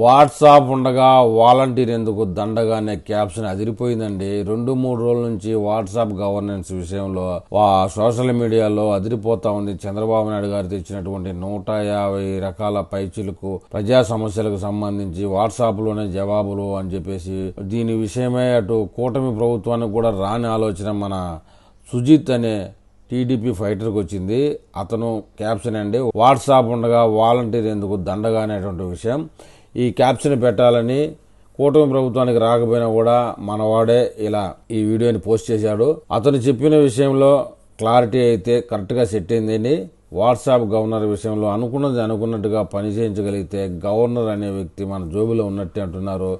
WhatsApp ఉండగా volunteer ఎందుకు దండగా అనే క్యాప్షన్ అదిరిపోయిందండి. 2-3 రోజుల నుంచి వాట్సాప్ గవర్నెన్స్ విషయంలో సోషల్ మీడియాలో అదిరిపోతా ఉంది. చంద్రబాబు నాయుడు గారు తెచ్చినటువంటి 150 రకాల పైచిలకు ప్రజా సమస్యలకు సంబంధించి వాట్సాప్ లోనే జవాబులు అని చెప్పేసి దీని విషయమై అటు కూటమి ప్రభుత్వానికి కూడా రాని ఆలోచన మన సుజిత్ అనే టీడీపీ ఫైటర్కి వచ్చింది. అతను క్యాప్షన్ అండి, వాట్సాప్ ఉండగా వాలంటీర్ ఎందుకు దండగా అనేటువంటి విషయం. ఈ క్యాప్షన్ పెట్టాలని కూటమి ప్రభుత్వానికి రాకపోయినా కూడా మనవాడే ఇలా ఈ వీడియోని పోస్ట్ చేశాడు. అతను చెప్పిన విషయంలో క్లారిటీ అయితే కరెక్ట్గా సెట్ అయిందండి. వాట్సాప్ గవర్నర్ విషయంలో అనుకున్నది అనుకున్నట్టుగా పని చేయించగలిగితే గవర్నర్ అనే వ్యక్తి మన జోబిలో ఉన్నట్టే అంటున్నారు.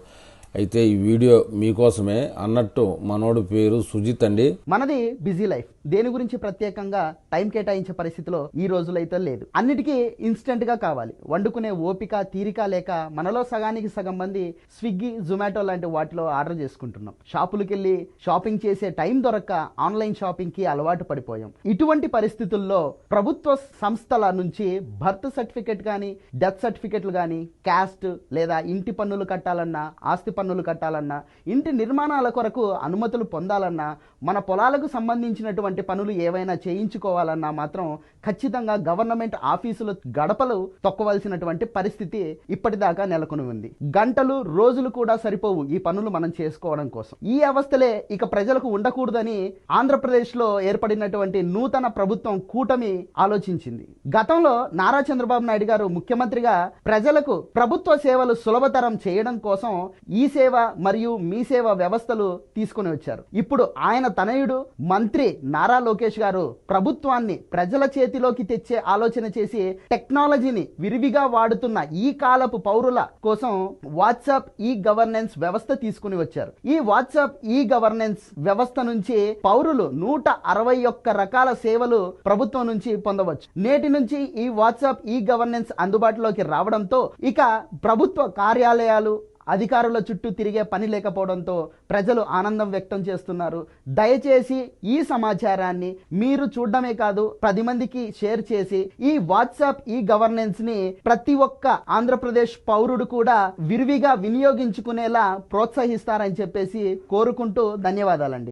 అయితే ఈ వీడియో మీకోసమే. అన్నట్టు మనోడు పేరు సుజిత్ అండి. మనది బిజీ లైఫ్, దేని గురించి ప్రత్యేకంగా టైం కేటాయించే పరిస్థితిలో ఈ రోజులైతే లేదు. అన్నిటికీ ఇన్స్టెంట్ గా కావాలి. వండుకునే ఓపిక తీరిక లేక మనలో సగానికి సగం మంది స్విగ్గీ జొమాటో లాంటి వాటిలో ఆర్డర్ చేసుకుంటున్నాం. షాపులకు వెళ్ళి షాపింగ్ చేసే టైం దొరక్క ఆన్లైన్ షాపింగ్ కి అలవాటు పడిపోయాం. ఇటువంటి పరిస్థితుల్లో ప్రభుత్వ సంస్థల నుంచి బర్త్ సర్టిఫికెట్ కానీ డెత్ సర్టిఫికెట్లు కానీ క్యాస్ట్ లేదా ఇంటి పన్నులు కట్టాలన్నా ఆస్తి పన్నులు కట్టాలన్నా ఇంటి నిర్మాణాల కొరకు అనుమతులు పొందాలన్నా మన పొలాలకు సంబంధించినటువంటి పనులు ఏవైనా చేయించుకోవాలన్నా మాత్రం ఖచ్చితంగా గవర్నమెంట్ ఆఫీసులు గడపలు తొక్కవలసినటువంటి పరిస్థితి ఇప్పటిదాకా నెలకొని ఉంది. గంటలు రోజులు కూడా సరిపోవు ఈ పనులు మనం చేసుకోవడం కోసం. ఈ అవస్థలే ఇక ప్రజలకు ఉండకూడదని ఆంధ్రప్రదేశ్ లో ఏర్పడినటువంటి నూతన ప్రభుత్వం కూటమి ఆలోచించింది. గతంలో నారా చంద్రబాబు నాయుడు గారు ముఖ్యమంత్రిగా ప్రజలకు ప్రభుత్వ సేవలు సులభతరం చేయడం కోసం ఈ సేవ మరియు మీ సేవ వ్యవస్థలు తీసుకుని వచ్చారు. ఇప్పుడు ఆయన తనయుడు మంత్రి నారా లోకేష్ గారు ప్రభుత్వాన్ని ప్రజల చేతిలోకి తెచ్చే ఆలోచన చేసి టెక్నాలజీని విరివిగా వాడుతున్న ఈ కాలపు పౌరుల కోసం వాట్సాప్ ఈ గవర్నెన్స్ వ్యవస్థ తీసుకుని వచ్చారు. ఈ వాట్సాప్ ఈ గవర్నెన్స్ వ్యవస్థ నుంచి పౌరులు 161 రకాల సేవలు ప్రభుత్వం నుంచి పొందవచ్చు. నేటి నుంచి ఈ వాట్సాప్ ఈ గవర్నెన్స్ అందుబాటులోకి రావడంతో ఇక ప్రభుత్వ కార్యాలయాలు అధికారుల చుట్టూ తిరిగే పని లేకపోవడంతో ప్రజలు ఆనందం వ్యక్తం చేస్తున్నారు. దయచేసి ఈ సమాచారాన్ని మీరు చూడడమే కాదు 10 మందికి షేర్ చేసి ఈ వాట్సాప్ ఈ గవర్నెన్స్ ని ప్రతి ఒక్క ఆంధ్రప్రదేశ్ పౌరుడు కూడా విరివిగా వినియోగించుకునేలా ప్రోత్సహిస్తారని చెప్పేసి కోరుకుంటూ ధన్యవాదాలండి.